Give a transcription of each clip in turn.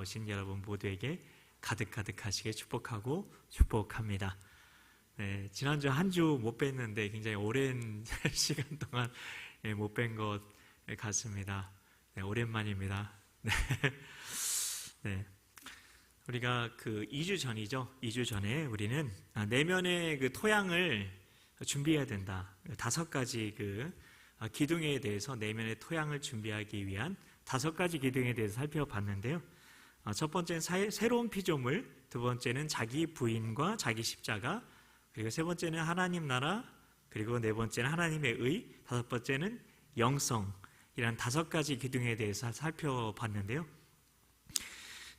오신 여러분 모두에게 가득가득하시게 축복하고 축복합니다. 네, 지난주 한 주 못 뵀는데 굉장히 오랜 시간 동안 못 뵌 것 같습니다. 네, 오랜만입니다. 네. 네. 우리가 2주 전이죠. 2주 전에 우리는 내면의 토양을 준비해야 된다. 5가지 기둥에 대해서 내면의 토양을 준비하기 위한 5가지 기둥에 대해서 살펴봤는데요. 첫 번째는 새로운 피조물, 두 번째는 자기 부인과 자기 십자가, 그리고 세 번째는 하나님 나라, 그리고 네 번째는 하나님의 의, 다섯 번째는 영성, 이런 5가지 기둥에 대해서 살펴봤는데요.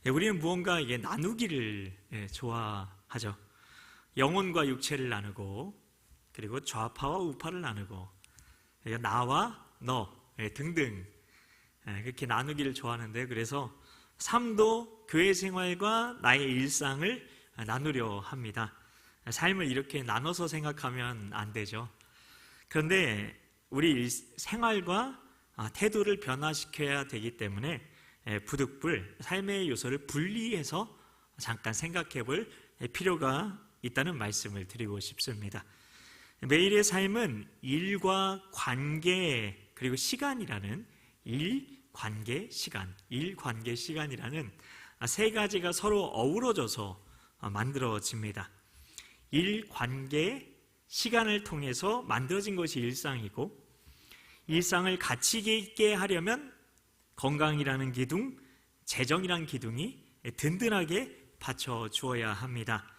우리는 무언가 나누기를 좋아하죠. 영혼과 육체를 나누고, 그리고 좌파와 우파를 나누고, 나와 너 등등 그렇게 나누기를 좋아하는데, 그래서 삶도 교회 생활과 나의 일상을 나누려 합니다. 삶을 이렇게 나눠서 생각하면 안 되죠. 그런데 우리 생활과 태도를 변화시켜야 되기 때문에 부득불 삶의 요소를 분리해서 잠깐 생각해 볼 필요가 있다는 말씀을 드리고 싶습니다. 매일의 삶은 일과 관계 그리고 시간이라는 일, 관계, 시간이라는 세 가지가 서로 어우러져서 만들어집니다. 일, 관계, 시간을 통해서 만들어진 것이 일상이고, 일상을 가치 있게 하려면 건강이라는 기둥, 재정이라는 기둥이 든든하게 받쳐주어야 합니다.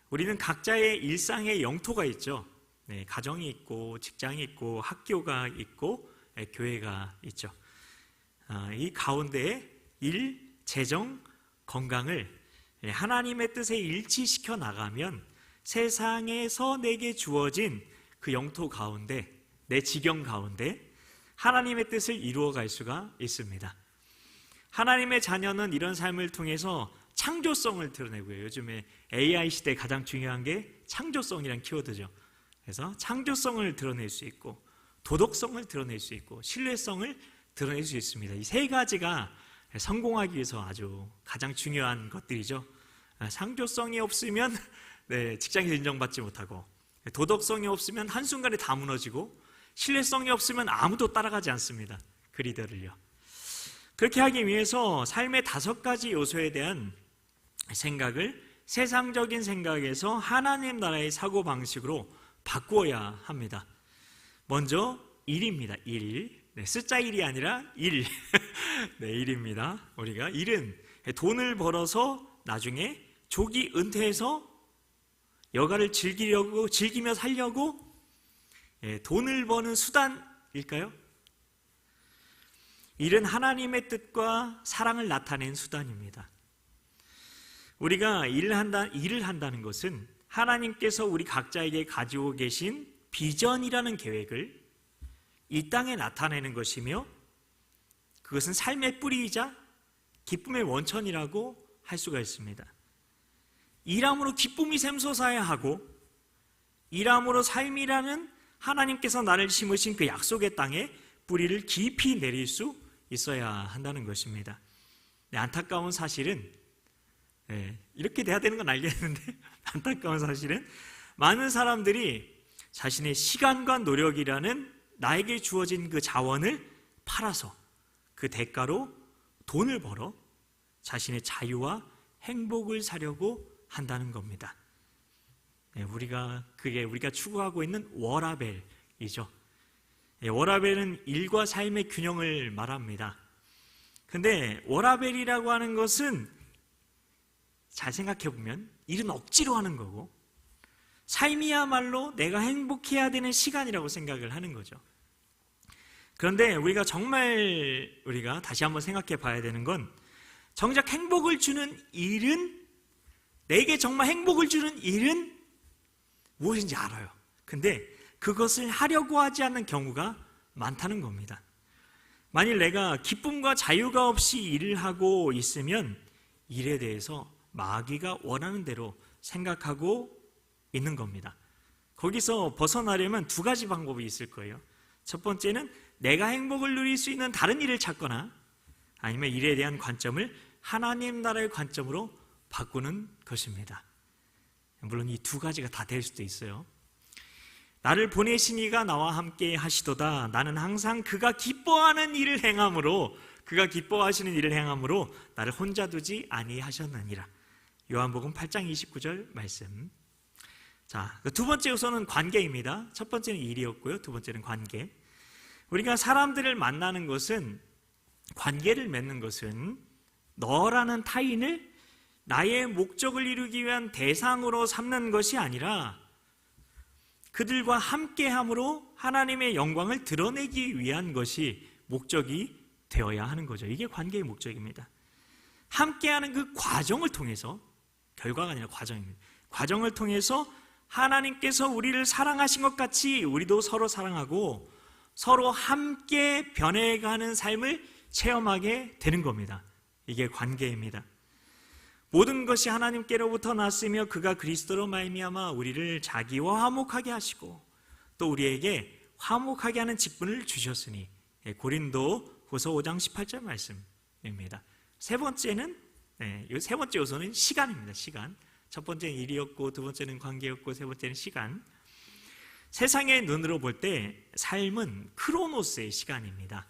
우리는 각자의 일상의 영토가 있죠. 가정이 있고, 직장이 있고, 학교가 있고, 교회가 있죠. 이 가운데에 일, 재정, 건강을 하나님의 뜻에 일치시켜 나가면 세상에서 내게 주어진 그 영토 가운데, 내 지경 가운데 하나님의 뜻을 이루어갈 수가 있습니다. 하나님의 자녀는 이런 삶을 통해서 창조성을 드러내고요. 요즘에 AI 시대에 가장 중요한 게 창조성이란 키워드죠. 그래서 창조성을 드러낼 수 있고, 도덕성을 드러낼 수 있고, 신뢰성을 드러낼 수 있습니다. 이 세 가지가 성공하기 위해서 아주 가장 중요한 것들이죠. 창조성이 없으면 직장에서 인정받지 못하고, 도덕성이 없으면 한순간에 다 무너지고, 신뢰성이 없으면 아무도 따라가지 않습니다. 그 리더를요. 그렇게 하기 위해서 삶의 5가지 요소에 대한 생각을 세상적인 생각에서 하나님 나라의 사고방식으로 바꾸어야 합니다. 먼저 일입니다. 일. 숫자 1이 아니라 일. 일입니다. 우리가 일은 돈을 벌어서 나중에 조기 은퇴해서 여가를 즐기며 살려고 돈을 버는 수단일까요? 일은 하나님의 뜻과 사랑을 나타낸 수단입니다. 우리가 일을 한다는 것은 하나님께서 우리 각자에게 가지고 계신 비전이라는 계획을 이 땅에 나타내는 것이며, 그것은 삶의 뿌리이자 기쁨의 원천이라고 할 수가 있습니다. 일함으로 기쁨이 샘솟아야 하고, 일함으로 삶이라는 하나님께서 나를 심으신 그 약속의 땅에 뿌리를 깊이 내릴 수 있어야 한다는 것입니다. 안타까운 사실은, 이렇게 돼야 되는 건 알겠는데 안타까운 사실은 많은 사람들이 자신의 시간과 노력이라는 나에게 주어진 그 자원을 팔아서 그 대가로 돈을 벌어 자신의 자유와 행복을 사려고 한다는 겁니다. 그게 우리가 추구하고 있는 워라벨이죠. 워라벨은 일과 삶의 균형을 말합니다. 근데 워라벨이라고 하는 것은 잘 생각해 보면 일은 억지로 하는 거고, 삶이야말로 내가 행복해야 되는 시간이라고 생각을 하는 거죠. 그런데 우리가 다시 한번 생각해 봐야 되는 건, 정작 행복을 주는 일은, 내게 정말 행복을 주는 일은 무엇인지 알아요. 근데 그것을 하려고 하지 않는 경우가 많다는 겁니다. 만일 내가 기쁨과 자유가 없이 일을 하고 있으면 일에 대해서 마귀가 원하는 대로 생각하고 있는 겁니다. 거기서 벗어나려면 2가지 방법이 있을 거예요. 첫 번째는 내가 행복을 누릴 수 있는 다른 일을 찾거나, 아니면 일에 대한 관점을 하나님 나라의 관점으로 바꾸는 것입니다. 물론 이 두 가지가 다 될 수도 있어요. 나를 보내신 이가 나와 함께 하시도다. 나는 항상 그가 기뻐하는 일을 행함으로, 그가 기뻐하시는 일을 행함으로 나를 혼자 두지 아니하셨느니라. 요한복음 8장 29절 말씀. 자, 두 번째 요소는 관계입니다. 첫 번째는 일이었고요, 두 번째는 관계. 우리가 사람들을 만나는 것은, 관계를 맺는 것은 너라는 타인을 나의 목적을 이루기 위한 대상으로 삼는 것이 아니라 그들과 함께함으로 하나님의 영광을 드러내기 위한 것이 목적이 되어야 하는 거죠. 이게 관계의 목적입니다. 함께하는 그 과정을 통해서, 결과가 아니라 과정입니다. 과정을 통해서 하나님께서 우리를 사랑하신 것 같이 우리도 서로 사랑하고 서로 함께 변해가는 삶을 체험하게 되는 겁니다. 이게 관계입니다. 모든 것이 하나님께로부터 났으며 그가 그리스도로 말미암아 우리를 자기와 화목하게 하시고 또 우리에게 화목하게 하는 직분을 주셨으니. 고린도후서 5장 18절 말씀입니다. 세 번째는, 세 번째 요소는 시간입니다. 시간. 첫 번째는 일이었고, 두 번째는 관계였고, 세 번째는 시간. 세상의 눈으로 볼 때 삶은 크로노스의 시간입니다.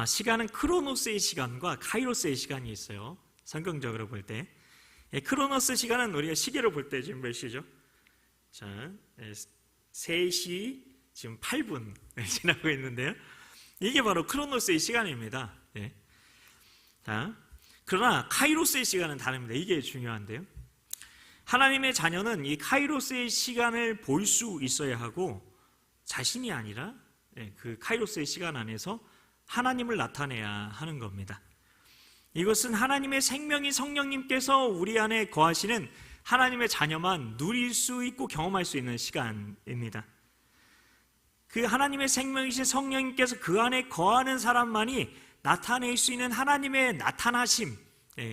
시간은 크로노스의 시간과 카이로스의 시간이 있어요. 성경적으로 볼 때 크로노스 시간은 우리가 시계로 볼 때 지금 몇 시죠? 자, 3시 지금 8분 지나고 있는데요. 이게 바로 크로노스의 시간입니다. 자, 그러나 카이로스의 시간은 다릅니다. 이게 중요한데요. 하나님의 자녀는 이 카이로스의 시간을 볼 수 있어야 하고 자신이 아니라 그 카이로스의 시간 안에서 하나님을 나타내야 하는 겁니다. 이것은 하나님의 생명이 성령님께서 우리 안에 거하시는 하나님의 자녀만 누릴 수 있고 경험할 수 있는 시간입니다. 그 하나님의 생명이신 성령님께서 그 안에 거하는 사람만이 나타낼 수 있는 하나님의 나타나심,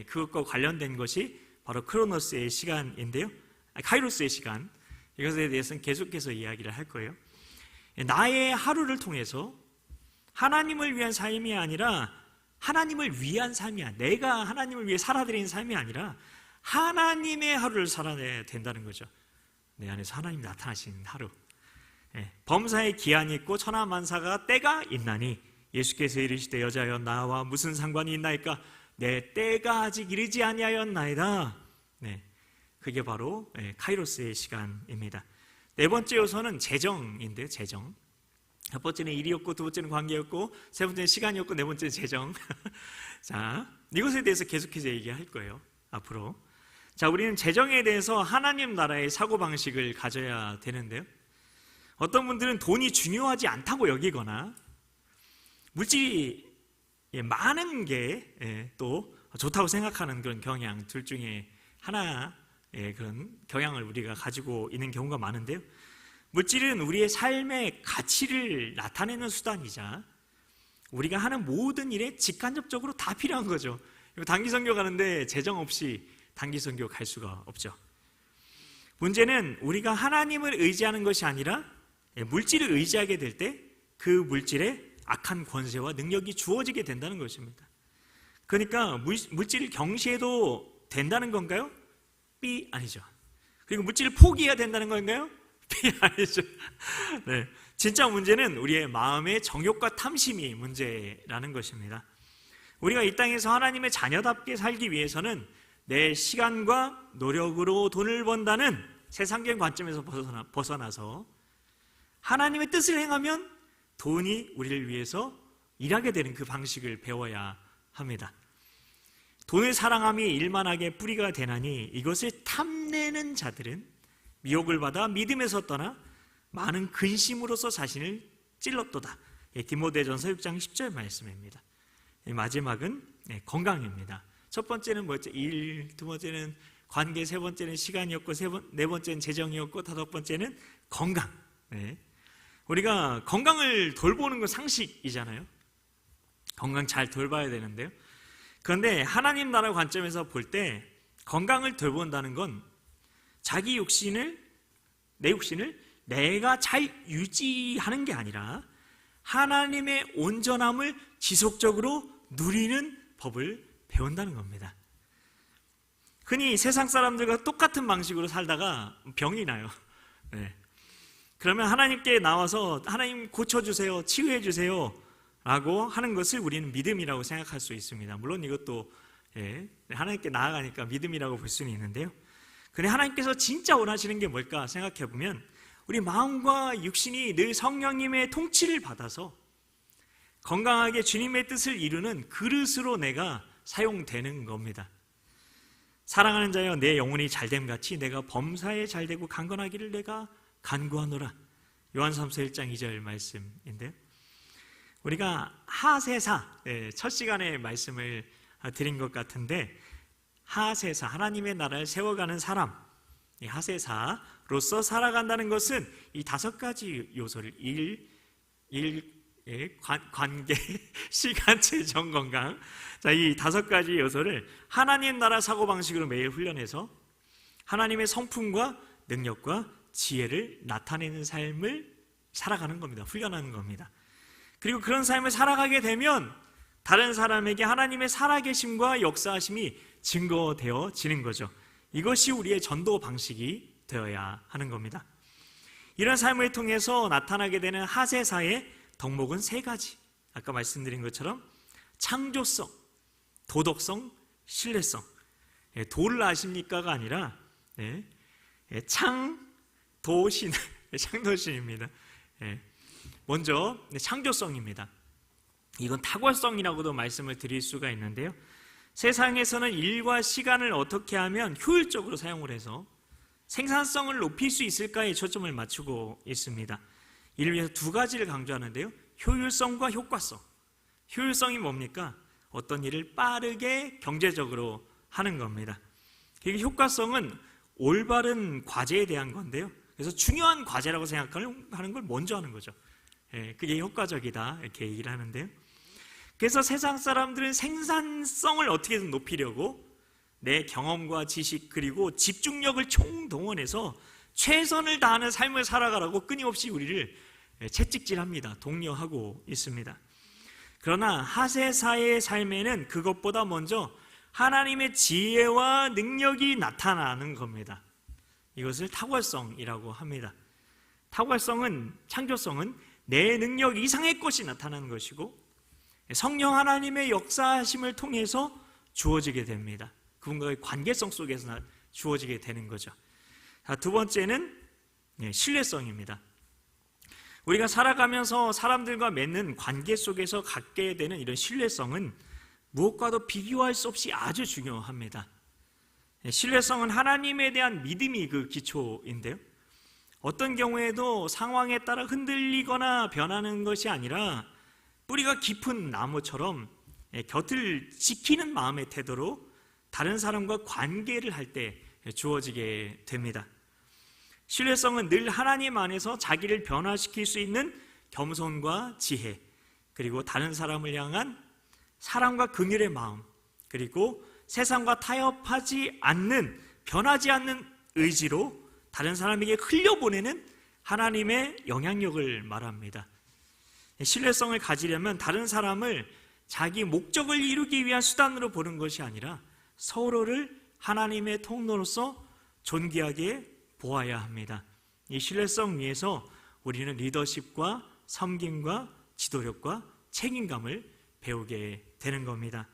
그것과 관련된 것이 바로 크로노스의 시간인데요. 카이로스의 시간, 이것에 대해서는 계속해서 이야기를 할 거예요. 나의 하루를 통해서 하나님을 위한 삶이 아니라 하나님을 위한 삶이 아니라, 내가 하나님을 위해 살아드리는 삶이 아니라 하나님의 하루를 살아내야 된다는 거죠. 내 안에서 하나님 나타나시는 하루. 범사에 기한이 있고 천하만사가 때가 있나니 예수께서 이르시되 여자여 나와 무슨 상관이 있나이까? 내 때가 아직 이르지 아니하였나이다. 그게 바로 카이로스의 시간입니다. 네 번째 요소는 재정인데요. 재정. 첫 번째는 일이었고, 두 번째는 관계였고, 세 번째는 시간이었고, 네 번째는 재정. 자, 이것에 대해서 계속해서 얘기할 거예요, 앞으로. 자, 우리는 재정에 대해서 하나님 나라의 사고방식을 가져야 되는데요. 어떤 분들은 돈이 중요하지 않다고 여기거나 물질이 많은 게 또 좋다고 생각하는 그런 경향, 둘 중에 하나의 그런 경향을 우리가 가지고 있는 경우가 많은데요. 물질은 우리의 삶의 가치를 나타내는 수단이자 우리가 하는 모든 일에 직간접적으로 다 필요한 거죠. 단기 선교 가는데 재정 없이 단기 선교 갈 수가 없죠. 문제는 우리가 하나님을 의지하는 것이 아니라 물질을 의지하게 될 때 그 물질에 악한 권세와 능력이 주어지게 된다는 것입니다. 그러니까 물질을 경시해도 된다는 건가요? B 아니죠. 그리고 물질을 포기해야 된다는 건가요? B 아니죠. 진짜 문제는 우리의 마음의 정욕과 탐심이 문제라는 것입니다. 우리가 이 땅에서 하나님의 자녀답게 살기 위해서는 내 시간과 노력으로 돈을 번다는 세상적인 관점에서 벗어나서 하나님의 뜻을 행하면 돈이 우리를 위해서 일하게 되는 그 방식을 배워야 합니다. 돈을 사랑함이 일만하게 뿌리가 되나니 이것을 탐내는 자들은 미혹을 받아 믿음에서 떠나 많은 근심으로서 자신을 찔렀도다. 디모데전서 6장 10절 말씀입니다. 마지막은 건강입니다. 첫 번째는 뭐였죠? 일, 두 번째는 관계, 세 번째는 시간이었고, 네 번째는 재정이었고, 다섯 번째는 건강. 우리가 건강을 돌보는 건 상식이잖아요. 건강 잘 돌봐야 되는데요. 그런데 하나님 나라 관점에서 볼 때 건강을 돌본다는 건 자기 욕심을, 내 욕심을 내가 잘 유지하는 게 아니라 하나님의 온전함을 지속적으로 누리는 법을 배운다는 겁니다. 흔히 세상 사람들과 똑같은 방식으로 살다가 병이 나요. 네. 그러면 하나님께 나와서 하나님 고쳐주세요, 치유해주세요 라고 하는 것을 우리는 믿음이라고 생각할 수 있습니다. 물론 이것도 하나님께 나아가니까 믿음이라고 볼 수는 있는데요. 근데 하나님께서 진짜 원하시는 게 뭘까 생각해보면 우리 마음과 육신이 늘 성령님의 통치를 받아서 건강하게 주님의 뜻을 이루는 그릇으로 내가 사용되는 겁니다. 사랑하는 자여, 내 영혼이 잘됨같이 내가 범사에 잘되고 강건하기를 내가 간구하노라. 요한삼서 1장 2절 말씀인데요. 우리가 하세사, 첫 시간에 말씀을 드린 것 같은데, 하세사, 하나님의 나라를 세워가는 사람, 이 하세사로서 살아간다는 것은 이 5가지 요소를 관계, 시간, 재정, 건강, 자, 이 5가지 요소를 하나님 나라 사고방식으로 매일 훈련해서 하나님의 성품과 능력과 지혜를 나타내는 삶을 살아가는 겁니다. 훈련하는 겁니다. 그리고 그런 삶을 살아가게 되면 다른 사람에게 하나님의 살아계심과 역사하심이 증거되어지는 거죠. 이것이 우리의 전도 방식이 되어야 하는 겁니다. 이런 삶을 통해서 나타나게 되는 하세사의 덕목은 3가지. 아까 말씀드린 것처럼 창조성, 도덕성, 신뢰성. 도를 아십니까가 아니라 창도신입니다. 먼저 창조성입니다. 이건 탁월성이라고도 말씀을 드릴 수가 있는데요. 세상에서는 일과 시간을 어떻게 하면 효율적으로 사용을 해서 생산성을 높일 수 있을까에 초점을 맞추고 있습니다. 이를 위해서 2가지를 강조하는데요. 효율성과 효과성. 효율성이 뭡니까? 어떤 일을 빠르게 경제적으로 하는 겁니다. 그리고 효과성은 올바른 과제에 대한 건데요. 그래서 중요한 과제라고 생각하는 걸 먼저 하는 거죠. 그게 효과적이다 이렇게 얘기를 하는데요. 그래서 세상 사람들은 생산성을 어떻게든 높이려고 내 경험과 지식 그리고 집중력을 총동원해서 최선을 다하는 삶을 살아가라고 끊임없이 우리를 채찍질합니다. 독려하고 있습니다. 그러나 하세사의 삶에는 그것보다 먼저 하나님의 지혜와 능력이 나타나는 겁니다. 이것을 탁월성이라고 합니다. 탁월성은, 창조성은 내 능력 이상의 것이 나타나는 것이고 성령 하나님의 역사하심을 통해서 주어지게 됩니다. 그분과의 관계성 속에서 주어지게 되는 거죠. 자, 2번째는 신뢰성입니다. 우리가 살아가면서 사람들과 맺는 관계 속에서 갖게 되는 이런 신뢰성은 무엇과도 비교할 수 없이 아주 중요합니다. 신뢰성은 하나님에 대한 믿음이 그 기초인데요. 어떤 경우에도 상황에 따라 흔들리거나 변하는 것이 아니라 뿌리가 깊은 나무처럼 곁을 지키는 마음의 태도로 다른 사람과 관계를 할 때 주어지게 됩니다. 신뢰성은 늘 하나님 안에서 자기를 변화시킬 수 있는 겸손과 지혜, 그리고 다른 사람을 향한 사랑과 긍휼의 마음, 그리고 세상과 타협하지 않는, 변하지 않는 의지로 다른 사람에게 흘려보내는 하나님의 영향력을 말합니다. 신뢰성을 가지려면 다른 사람을 자기 목적을 이루기 위한 수단으로 보는 것이 아니라 서로를 하나님의 통로로서 존귀하게 보아야 합니다. 이 신뢰성 위에서 우리는 리더십과 섬김과 지도력과 책임감을 배우게 되는 겁니다.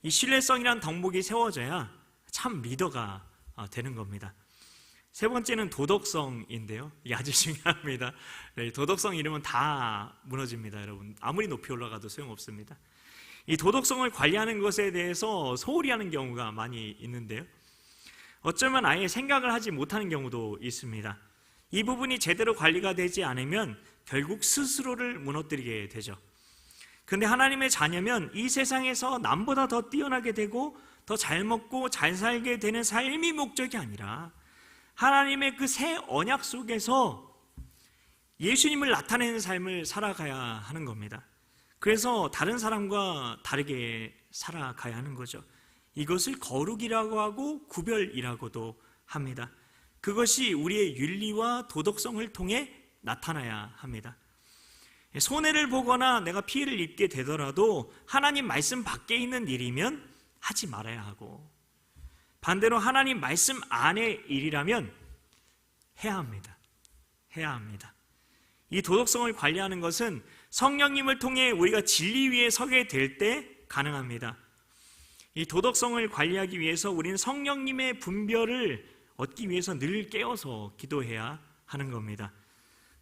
이 신뢰성이란 덕목이 세워져야 참 리더가 되는 겁니다. 3번째는 도덕성인데요. 이게 아주 중요합니다. 도덕성 잃으면 다 무너집니다, 여러분. 아무리 높이 올라가도 소용없습니다. 이 도덕성을 관리하는 것에 대해서 소홀히 하는 경우가 많이 있는데요. 어쩌면 아예 생각을 하지 못하는 경우도 있습니다. 이 부분이 제대로 관리가 되지 않으면 결국 스스로를 무너뜨리게 되죠. 그런데 하나님의 자녀면 이 세상에서 남보다 더 뛰어나게 되고 더 잘 먹고 잘 살게 되는 삶이 목적이 아니라 하나님의 그 새 언약 속에서 예수님을 나타내는 삶을 살아가야 하는 겁니다. 그래서 다른 사람과 다르게 살아가야 하는 거죠. 이것을 거룩이라고 하고 구별이라고도 합니다. 그것이 우리의 윤리와 도덕성을 통해 나타나야 합니다. 손해를 보거나 내가 피해를 입게 되더라도 하나님 말씀 밖에 있는 일이면 하지 말아야 하고, 반대로 하나님 말씀 안의 일이라면 해야 합니다. 해야 합니다. 이 도덕성을 관리하는 것은 성령님을 통해 우리가 진리 위에 서게 될 때 가능합니다. 이 도덕성을 관리하기 위해서 우리는 성령님의 분별을 얻기 위해서 늘 깨어서 기도해야 하는 겁니다.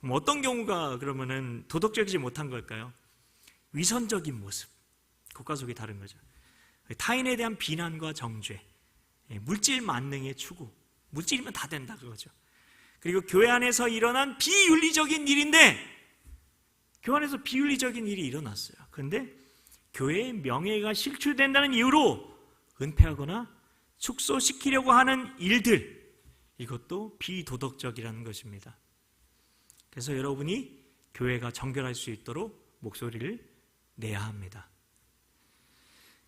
그럼 어떤 경우가 그러면은 도덕적이지 못한 걸까요? 위선적인 모습, 국가 속이 다른 거죠. 타인에 대한 비난과 정죄, 물질 만능의 추구, 물질이면 다 된다 그거죠. 그리고 교회 안에서 일어난 비윤리적인 일인데, 교회 안에서 비윤리적인 일이 일어났어요. 그런데 교회의 명예가 실추된다는 이유로 은폐하거나 축소시키려고 하는 일들, 이것도 비도덕적이라는 것입니다. 그래서 여러분이 교회가 정결할 수 있도록 목소리를 내야 합니다.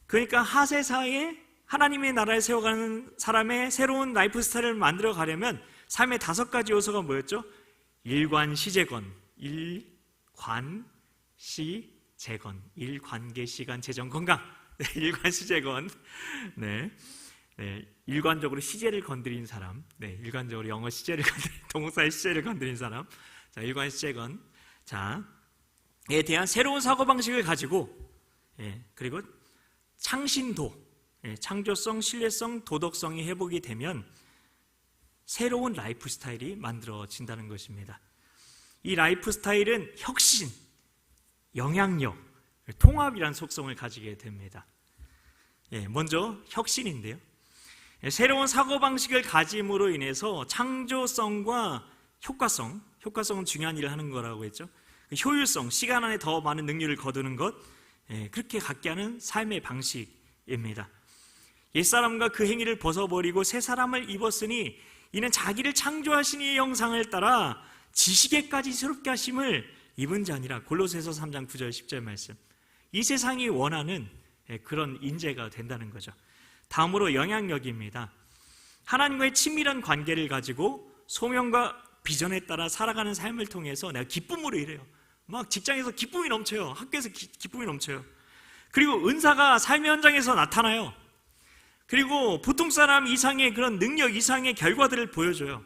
그러니까 하세사에 하나님의 나라를 세워가는 사람의 새로운 라이프 스타일을 만들어 가려면 삶의 5가지 요소가 뭐였죠? 일관시재건, 일관시재건, 일관계, 시간, 재정, 건강. 네, 일관시재건. 네. 네, 일관적으로 시제를 건드린 사람, 네, 일관적으로 영어 시제를 동사의 시제를 건드린 사람, 자, 일관시재건, 자에 대한 새로운 사고방식을 가지고, 그리고 창신도, 창조성, 신뢰성, 도덕성이 회복이 되면 새로운 라이프 스타일이 만들어진다는 것입니다. 이 라이프 스타일은 혁신, 영향력, 통합이라는 속성을 가지게 됩니다. 먼저 혁신인데요. 새로운 사고방식을 가짐으로 인해서 창조성과 효과성은 중요한 일을 하는 거라고 했죠. 효율성, 시간 안에 더 많은 능률을 거두는 것, 그렇게 갖게 하는 삶의 방식입니다. 옛사람과 그 행위를 벗어버리고 새 사람을 입었으니 이는 자기를 창조하신 이의 형상을 따라 지식에까지 새롭게 하심을 입은 자니라. 골로새서 3장 9절 10절 말씀. 이 세상이 원하는 그런 인재가 된다는 거죠. 다음으로 영향력입니다. 하나님과의 친밀한 관계를 가지고 소명과 비전에 따라 살아가는 삶을 통해서 내가 기쁨으로 일해요. 막 직장에서 기쁨이 넘쳐요. 학교에서 기쁨이 넘쳐요. 그리고 은사가 삶의 현장에서 나타나요. 그리고 보통 사람 이상의 그런 능력 이상의 결과들을 보여줘요.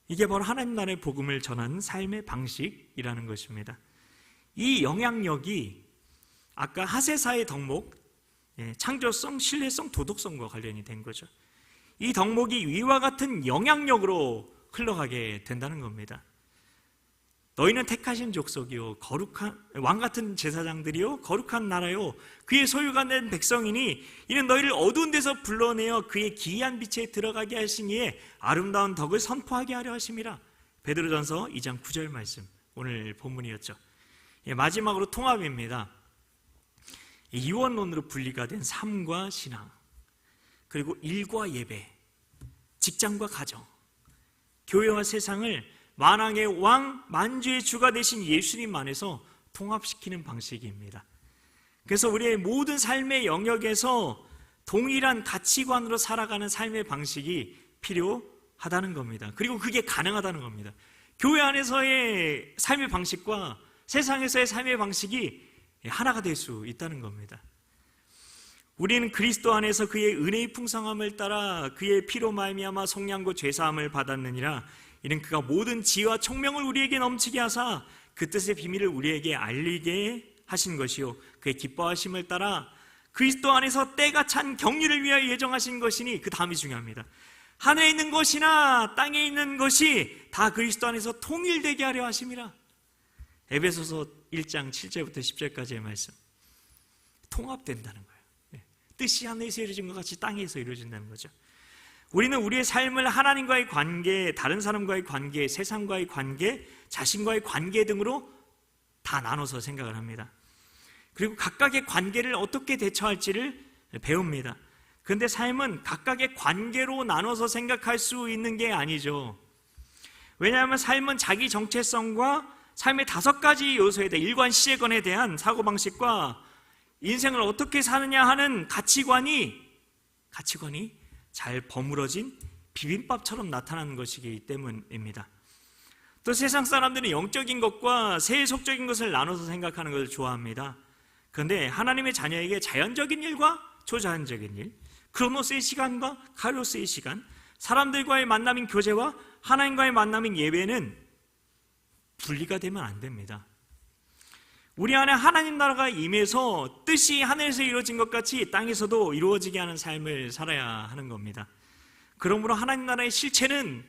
이게 바로 하나님 나라의 복음을 전하는 삶의 방식이라는 것입니다. 이 영향력이 아까 하세사의 덕목, 창조성, 신뢰성, 도덕성과 관련이 된 거죠. 이 덕목이 위와 같은 영향력으로 흘러가게 된다는 겁니다. 너희는 택하신 족속이요, 거룩한 왕 같은 제사장들이요, 거룩한 나라요, 그의 소유가 된 백성이니 이는 너희를 어두운 데서 불러내어 그의 기이한 빛에 들어가게 하시니에 아름다운 덕을 선포하게 하려 하심이라. 베드로전서 2장 9절 말씀, 오늘 본문이었죠. 마지막으로 통합입니다. 이원론으로 분리가 된 삶과 신앙, 그리고 일과 예배, 직장과 가정, 교회와 세상을 만왕의 왕, 만주의 주가 되신 예수님 안에서 통합시키는 방식입니다. 그래서 우리의 모든 삶의 영역에서 동일한 가치관으로 살아가는 삶의 방식이 필요하다는 겁니다. 그리고 그게 가능하다는 겁니다. 교회 안에서의 삶의 방식과 세상에서의 삶의 방식이 하나가 될 수 있다는 겁니다. 우리는 그리스도 안에서 그의 은혜의 풍성함을 따라 그의 피로 말미암아 속량고 죄사함을 받았느니라. 이는 그가 모든 지혜와 총명을 우리에게 넘치게 하사 그 뜻의 비밀을 우리에게 알리게 하신 것이요, 그의 기뻐하심을 따라 그리스도 안에서 때가 찬 경륜을 위하여 예정하신 것이니, 그 다음이 중요합니다. 하늘에 있는 것이나 땅에 있는 것이 다 그리스도 안에서 통일되게 하려 하심이라. 에베소서 1장 7절부터 10절까지의 말씀. 통합된다는 거예요. 뜻이 하늘에서 이루어진 것 같이 땅에서 이루어진다는 거죠. 우리는 우리의 삶을 하나님과의 관계, 다른 사람과의 관계, 세상과의 관계, 자신과의 관계 등으로 다 나눠서 생각을 합니다. 그리고 각각의 관계를 어떻게 대처할지를 배웁니다. 그런데 삶은 각각의 관계로 나눠서 생각할 수 있는 게 아니죠. 왜냐하면 삶은 자기 정체성과 삶의 5가지 요소에 대해 일관시재건에 대한 사고방식과 인생을 어떻게 사느냐 하는 가치관이 잘 버무러진 비빔밥처럼 나타나는 것이기 때문입니다. 또 세상 사람들은 영적인 것과 세속적인 것을 나눠서 생각하는 것을 좋아합니다. 그런데 하나님의 자녀에게 자연적인 일과 초자연적인 일, 크로노스의 시간과 카이로스의 시간, 사람들과의 만남인 교제와 하나님과의 만남인 예배는 분리가 되면 안 됩니다. 우리 안에 하나님 나라가 임해서 뜻이 하늘에서 이루어진 것 같이 땅에서도 이루어지게 하는 삶을 살아야 하는 겁니다. 그러므로 하나님 나라의 실체는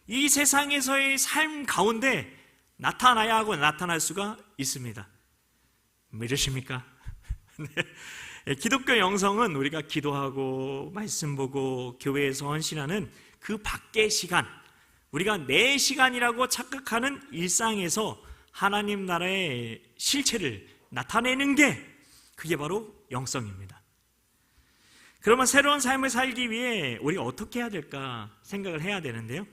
이 세상에서의 삶 가운데 나타나야 하고 나타날 수가 있습니다. 믿으십니까? 네. 기독교 영성은 우리가 기도하고 말씀 보고 교회에서 헌신하는 그 밖의 시간, 우리가 내 시간이라고 착각하는 일상에서 하나님 나라의 실체를 나타내는 게 그게 바로 영성입니다. 그러면 새로운 삶을 살기 위해 우리가 어떻게 해야 될까 생각을 해야 되는데요.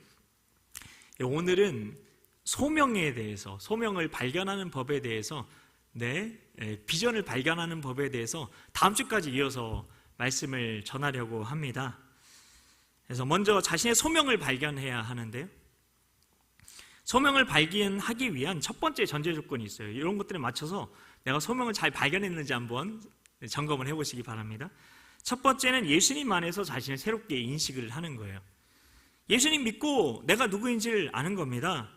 오늘은 소명에 대해서, 소명을 발견하는 법에 대해서, 비전을 발견하는 법에 대해서 다음 주까지 이어서 말씀을 전하려고 합니다. 그래서 먼저 자신의 소명을 발견해야 하는데요. 소명을 발견하기 위한 첫 번째 전제 조건이 있어요. 이런 것들에 맞춰서 내가 소명을 잘 발견했는지 한번 점검을 해보시기 바랍니다. 첫 번째는 예수님 안에서 자신을 새롭게 인식을 하는 거예요. 예수님 믿고 내가 누구인지를 아는 겁니다.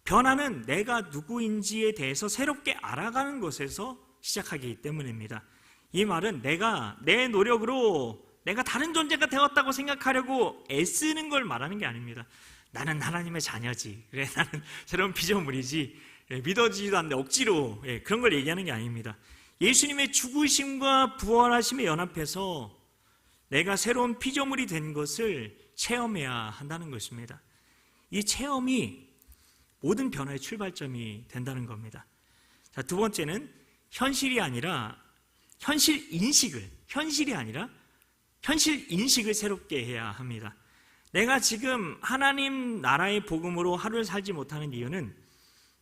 변화는 내가 누구인지에 대해서 새롭게 알아가는 것에서 시작하기 때문입니다. 이 말은 내가 내 노력으로 내가 다른 존재가 되었다고 생각하려고 애쓰는 걸 말하는 게 아닙니다. 나는 하나님의 자녀지, 그래, 나는 새로운 피조물이지, 믿어지지도 않는데 억지로 그런 걸 얘기하는 게 아닙니다. 예수님의 죽으심과 부활하심에 연합해서 내가 새로운 피조물이 된 것을 체험해야 한다는 것입니다. 이 체험이 모든 변화의 출발점이 된다는 겁니다. 자, 두 번째는 현실이 아니라 현실 인식을 새롭게 해야 합니다. 내가 지금 하나님 나라의 복음으로 하루를 살지 못하는 이유는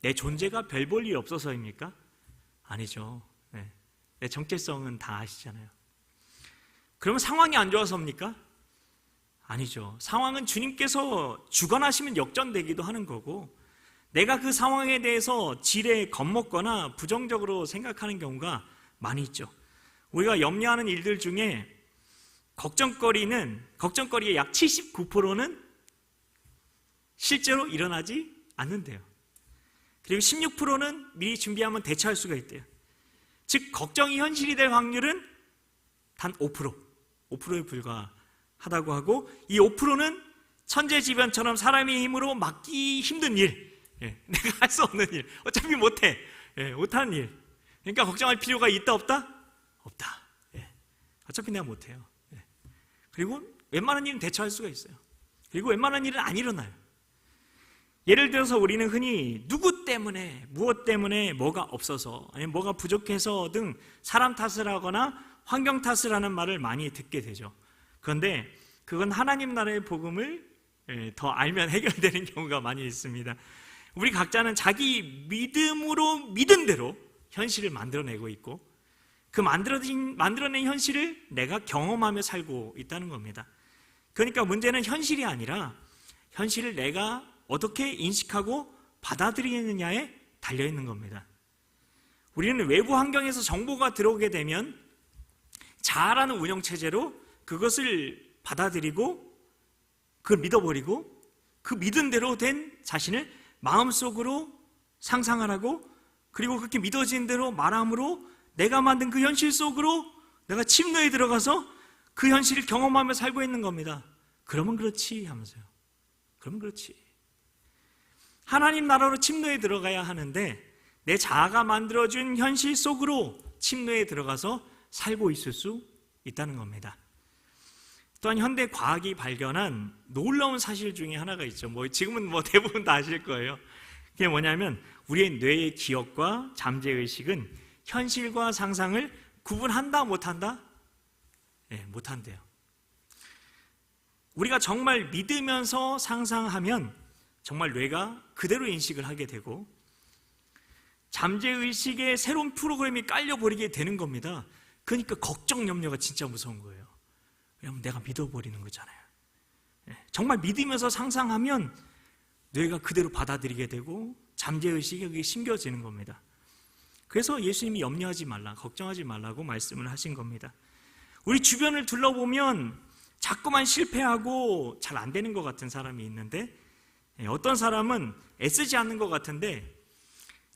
내 존재가 별 볼 일 없어서입니까? 아니죠. 내 정체성은 다 아시잖아요. 그러면 상황이 안 좋아서입니까? 아니죠. 상황은 주님께서 주관하시면 역전되기도 하는 거고, 내가 그 상황에 대해서 지레 겁먹거나 부정적으로 생각하는 경우가 많이 있죠. 우리가 염려하는 일들 중에 걱정거리의 약 79%는 실제로 일어나지 않는데요. 그리고 16%는 미리 준비하면 대처할 수가 있대요. 즉, 걱정이 현실이 될 확률은 단 5%에 불과하다고 하고, 이 5%는 천재지변처럼 사람의 힘으로 막기 힘든 일, 내가 할 수 없는 일, 어차피 못해, 못하는 일. 그러니까 걱정할 필요가 있다 없다? 없다. 어차피 내가 못해요. 그리고 웬만한 일은 대처할 수가 있어요. 그리고 웬만한 일은 안 일어나요. 예를 들어서 우리는 흔히 누구 때문에, 무엇 때문에, 뭐가 없어서, 아니면 뭐가 부족해서 등 사람 탓을 하거나 환경 탓을 하는 말을 많이 듣게 되죠. 그런데 그건 하나님 나라의 복음을 더 알면 해결되는 경우가 많이 있습니다. 우리 각자는 자기 믿음으로 믿은 대로 현실을 만들어내고 있고, 그 만들어낸 현실을 내가 경험하며 살고 있다는 겁니다. 그러니까 문제는 현실이 아니라 현실을 내가 어떻게 인식하고 받아들이느냐에 달려있는 겁니다. 우리는 외부 환경에서 정보가 들어오게 되면 자아라는 운영체제로 그것을 받아들이고 그걸 믿어버리고 그 믿은 대로 된 자신을 마음속으로 상상하라고, 그리고 그렇게 믿어진 대로 말함으로 내가 만든 그 현실 속으로 내가 침노에 들어가서 그 현실을 경험하며 살고 있는 겁니다. 그러면 그렇지 하면서요. 그러면 그렇지. 하나님 나라로 침노에 들어가야 하는데 내 자아가 만들어준 현실 속으로 침노에 들어가서 살고 있을 수 있다는 겁니다. 또한 현대 과학이 발견한 놀라운 사실 중에 하나가 있죠. 지금은 대부분 다 아실 거예요. 그게 뭐냐면 우리의 뇌의 기억과 잠재의식은 현실과 상상을 구분한다 못한다? 못한대요. 우리가 정말 믿으면서 상상하면 정말 뇌가 그대로 인식을 하게 되고 잠재의식에 새로운 프로그램이 깔려버리게 되는 겁니다. 그러니까 걱정, 염려가 진짜 무서운 거예요. 왜냐하면 내가 믿어버리는 거잖아요. 정말 믿으면서 상상하면 뇌가 그대로 받아들이게 되고 잠재의식이 여기에 심겨지는 겁니다. 그래서 예수님이 염려하지 말라, 걱정하지 말라고 말씀을 하신 겁니다. 우리 주변을 둘러보면 자꾸만 실패하고 잘 안 되는 것 같은 사람이 있는데, 어떤 사람은 애쓰지 않는 것 같은데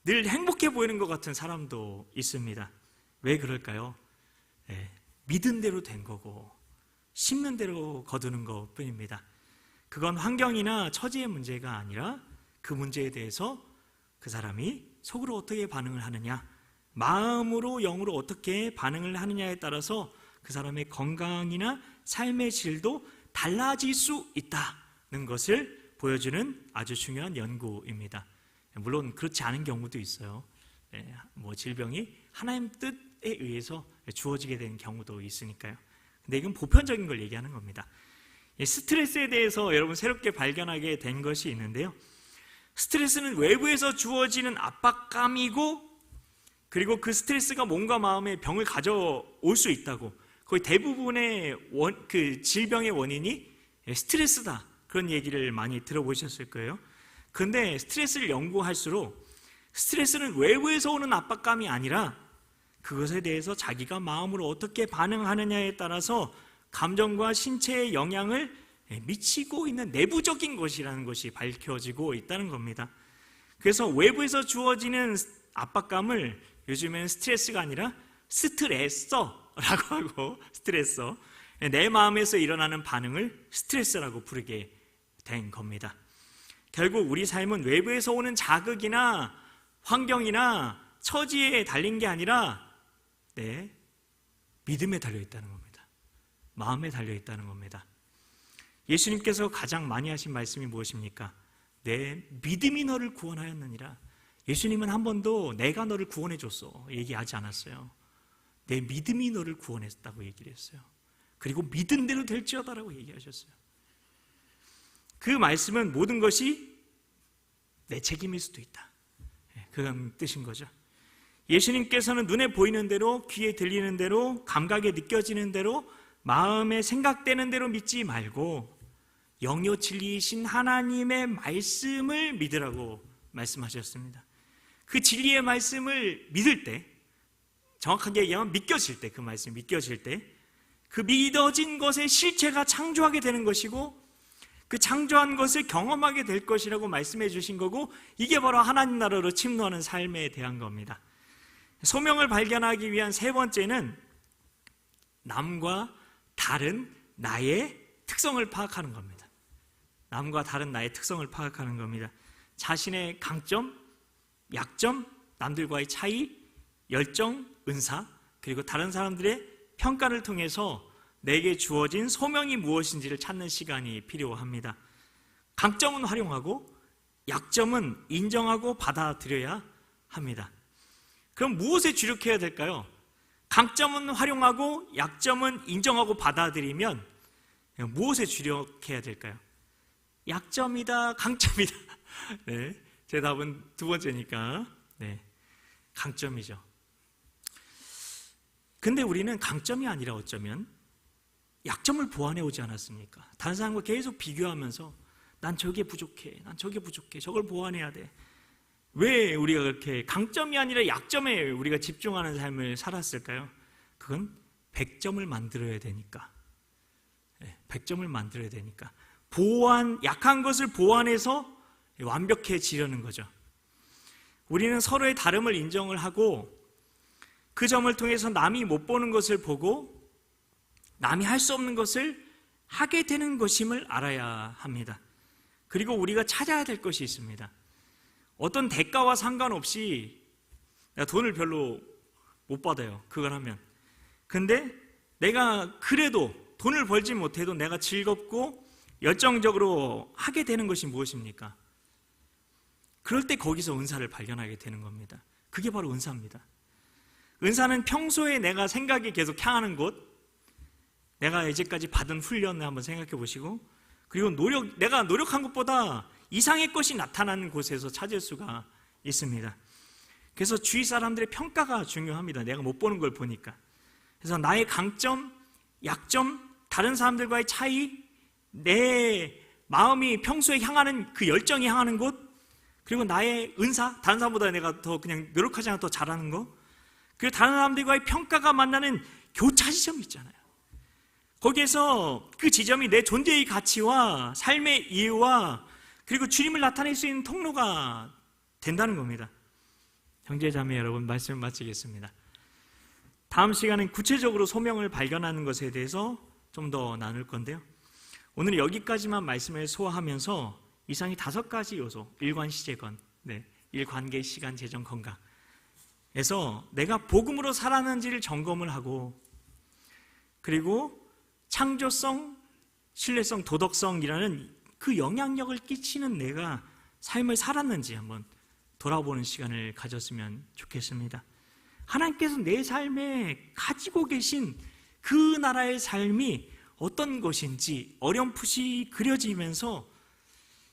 늘 행복해 보이는 것 같은 사람도 있습니다. 왜 그럴까요? 믿은 대로 된 거고 심는 대로 거두는 것 뿐입니다. 그건 환경이나 처지의 문제가 아니라 그 문제에 대해서 그 사람이 속으로 어떻게 반응을 하느냐, 마음으로 영으로 어떻게 반응을 하느냐에 따라서 그 사람의 건강이나 삶의 질도 달라질 수 있다는 것을 보여주는 아주 중요한 연구입니다. 물론 그렇지 않은 경우도 있어요. 질병이 하나님 뜻에 의해서 주어지게 되는 경우도 있으니까요. 근데 이건 보편적인 걸 얘기하는 겁니다. 스트레스에 대해서 여러분 새롭게 발견하게 된 것이 있는데요. 스트레스는 외부에서 주어지는 압박감이고, 그리고 그 스트레스가 몸과 마음에 병을 가져올 수 있다고. 거의 대부분의 그 질병의 원인이 스트레스다, 그런 얘기를 많이 들어보셨을 거예요. 그런데 스트레스를 연구할수록 스트레스는 외부에서 오는 압박감이 아니라 그것에 대해서 자기가 마음으로 어떻게 반응하느냐에 따라서 감정과 신체에 영향을 미치고 있는 내부적인 것이라는 것이 밝혀지고 있다는 겁니다. 그래서 외부에서 주어지는 압박감을 요즘에는 스트레스가 아니라 스트레서라고 하고, 스트레서, 내 마음에서 일어나는 반응을 스트레스라고 부르게 된 겁니다. 결국 우리 삶은 외부에서 오는 자극이나 환경이나 처지에 달린 게 아니라 믿음에 달려있다는 겁니다. 마음에 달려있다는 겁니다. 예수님께서 가장 많이 하신 말씀이 무엇입니까? 내 믿음이 너를 구원하였느니라. 예수님은 한 번도 내가 너를 구원해 줬어 얘기하지 않았어요. 내 믿음이 너를 구원했다고 얘기를 했어요. 그리고 믿은 대로 될지어다라고 얘기하셨어요. 그 말씀은 모든 것이 내 책임일 수도 있다, 그런 뜻인 거죠. 예수님께서는 눈에 보이는 대로, 귀에 들리는 대로, 감각에 느껴지는 대로, 마음에 생각되는 대로 믿지 말고 영요 진리이신 하나님의 말씀을 믿으라고 말씀하셨습니다. 그 진리의 말씀을 믿을 때, 정확하게 얘기하면 믿겨질 때, 그 말씀이 믿겨질 때 그 믿어진 것의 실체가 창조하게 되는 것이고, 그 창조한 것을 경험하게 될 것이라고 말씀해 주신 거고, 이게 바로 하나님 나라로 침노하는 삶에 대한 겁니다. 소명을 발견하기 위한 세 번째는 남과 다른 나의 특성을 파악하는 겁니다. 남과 다른 나의 특성을 파악하는 겁니다. 자신의 강점, 약점, 남들과의 차이, 열정, 은사, 그리고 다른 사람들의 평가를 통해서 내게 주어진 소명이 무엇인지를 찾는 시간이 필요합니다. 강점은 활용하고 약점은 인정하고 받아들여야 합니다. 그럼 무엇에 주력해야 될까요? 강점은 활용하고 약점은 인정하고 받아들이면 무엇에 주력해야 될까요? 약점이다, 강점이다. 제 답은 두 번째니까 강점이죠. 근데 우리는 강점이 아니라 어쩌면 약점을 보완해 오지 않았습니까? 다른 사람과 계속 비교하면서 난 저게 부족해, 난 저게 부족해, 저걸 보완해야 돼. 왜 우리가 그렇게 강점이 아니라 약점에 우리가 집중하는 삶을 살았을까요? 그건 100점을 만들어야 되니까. 100점을 만들어야 되니까. 약한 것을 보완해서 완벽해지려는 거죠. 우리는 서로의 다름을 인정을 하고 그 점을 통해서 남이 못 보는 것을 보고 남이 할 수 없는 것을 하게 되는 것임을 알아야 합니다. 그리고 우리가 찾아야 될 것이 있습니다. 어떤 대가와 상관없이 내가 돈을 별로 못 받아요, 그걸 하면. 근데 내가 그래도 돈을 벌지 못해도 내가 즐겁고 열정적으로 하게 되는 것이 무엇입니까? 그럴 때 거기서 은사를 발견하게 되는 겁니다. 그게 바로 은사입니다. 은사는 평소에 내가 생각이 계속 향하는 곳, 내가 이제까지 받은 훈련을 한번 생각해 보시고, 그리고 내가 노력한 것보다 이상의 것이 나타나는 곳에서 찾을 수가 있습니다. 그래서 주위 사람들의 평가가 중요합니다. 내가 못 보는 걸 보니까. 그래서 나의 강점, 약점, 다른 사람들과의 차이, 내 마음이 평소에 향하는 그 열정이 향하는 곳, 그리고 나의 은사, 다른 사람보다 내가 더 그냥 노력하지 않아 더 잘하는 거, 그리고 다른 사람들과의 평가가 만나는 교차 지점이 있잖아요. 거기에서 그 지점이 내 존재의 가치와 삶의 이유와 그리고 주님을 나타낼 수 있는 통로가 된다는 겁니다. 형제자매 여러분, 말씀을 마치겠습니다. 다음 시간은 구체적으로 소명을 발견하는 것에 대해서 좀 더 나눌 건데요, 오늘 여기까지만 말씀을 소화하면서 이상이 5가지 요소, 일관, 시제건, 일관계, 시간, 재정, 건강에서 내가 복음으로 살았는지를 점검을 하고, 그리고 창조성, 신뢰성, 도덕성이라는 그 영향력을 끼치는 내가 삶을 살았는지 한번 돌아보는 시간을 가졌으면 좋겠습니다. 하나님께서 내 삶에 가지고 계신 그 나라의 삶이 어떤 것인지 어렴풋이 그려지면서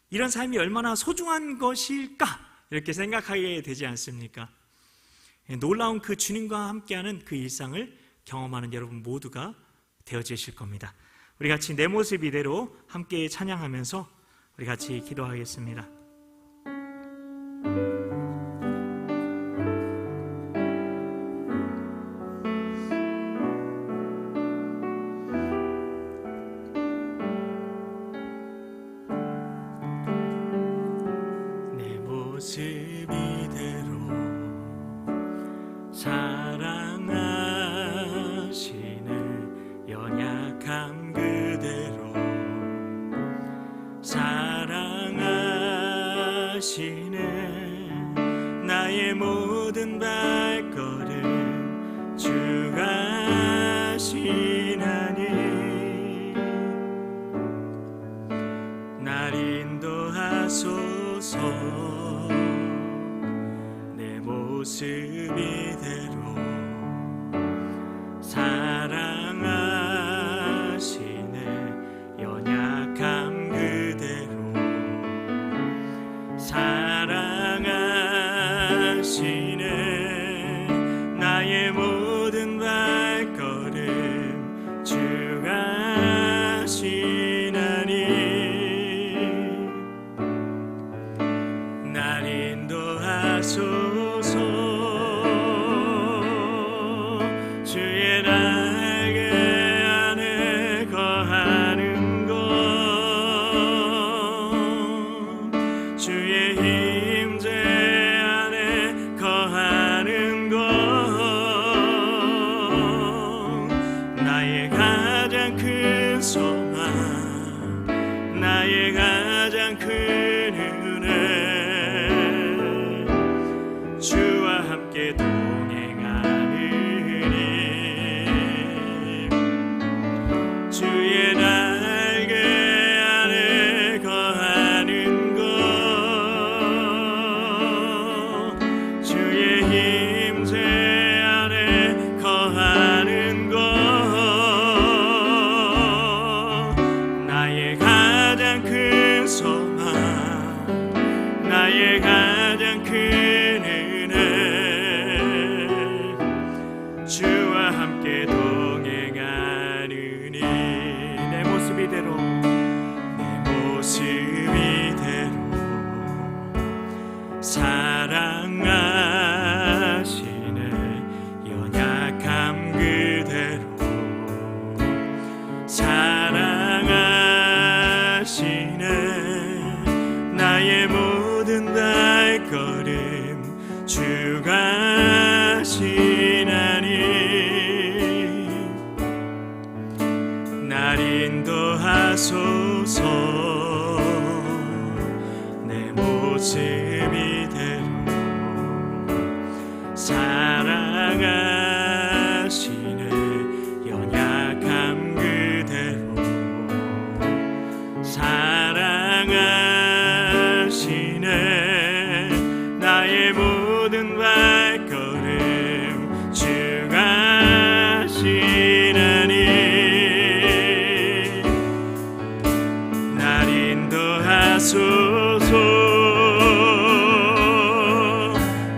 이런 삶이 얼마나 소중한 것일까 이렇게 생각하게 되지 않습니까? 놀라운 그 주님과 함께하는 그 일상을 경험하는 여러분 모두가 되어지실 겁니다. 우리 같이 내 모습 이대로 함께 찬양하면서 우리 같이 기도하겠습니다. 내 모습 이대로 사랑하시는 연약함 그대로 사랑하시는 나의 모든 발걸음 주가 하시나니 날 인도하소서 내 모습 이대로 사랑하시는 연약함 그대로 사랑하시는 나의 모든 발걸음 주가 하시나니 날 인도하소서 주의 날개 안에 거하는 것 주의 힘제 안에 거하는 것 나의 가장 큰 소망 나의 가장 큰 은혜 주와 함께 동행하느니 주의 날개 안에 거하는 것 주의 힘제 안에 거하는 것 나의 가장 큰 소망 나의 가장 큰 은혜 주와 함께 동행하느니 내 모습 이대로 내 모습 이대로 사랑하시는 연약함 그대로 사랑하시는 나의 모든 발걸음 주가 하시나니 날 인도하소서 내 모습 이대로 사랑하시는 연약함 그대로 사랑하시는 나의 모든 발걸음 주가 하시나니 날 인도하소서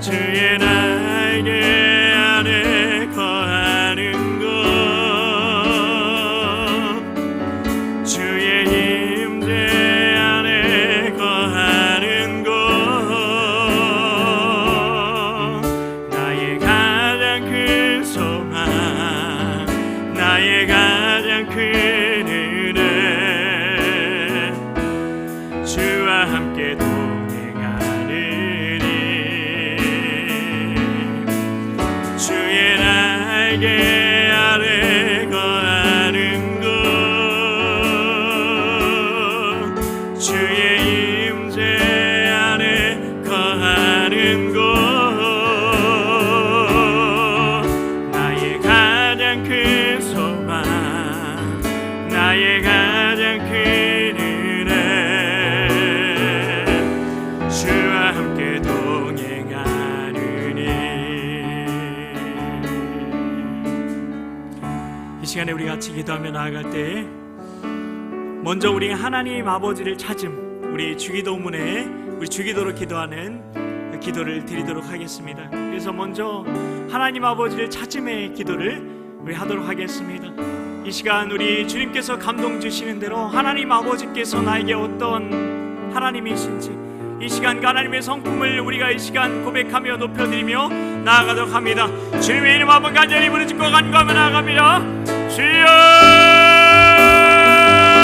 주의 날개 안에 거하는 것 주의 힘제 안에 거하는 것 나의 가장 큰 소망 나의 가장 큰 그 은혜 주와 함께 동행하느니. 이 시간에 우리 같이 기도하며 나아갈 때에 먼저 우리 하나님 아버지를 찾음, 우리 주기도문에 우리 주기도로 기도하는 그 기도를 드리도록 하겠습니다. 그래서 먼저 하나님 아버지를 찾음의 기도를 우리 하도록 하겠습니다. 이 시간 우리 주님께서 감동 주시는 대로 하나님 아버지께서 나에게 어떤 하나님이신지 이 시간 하나님의 성품을 우리가 이 시간 고백하며 높여드리며 나아가도록 합니다. 주님의 이름 한번 간절히 부르짖고 간구하며 나아갑니다. 주여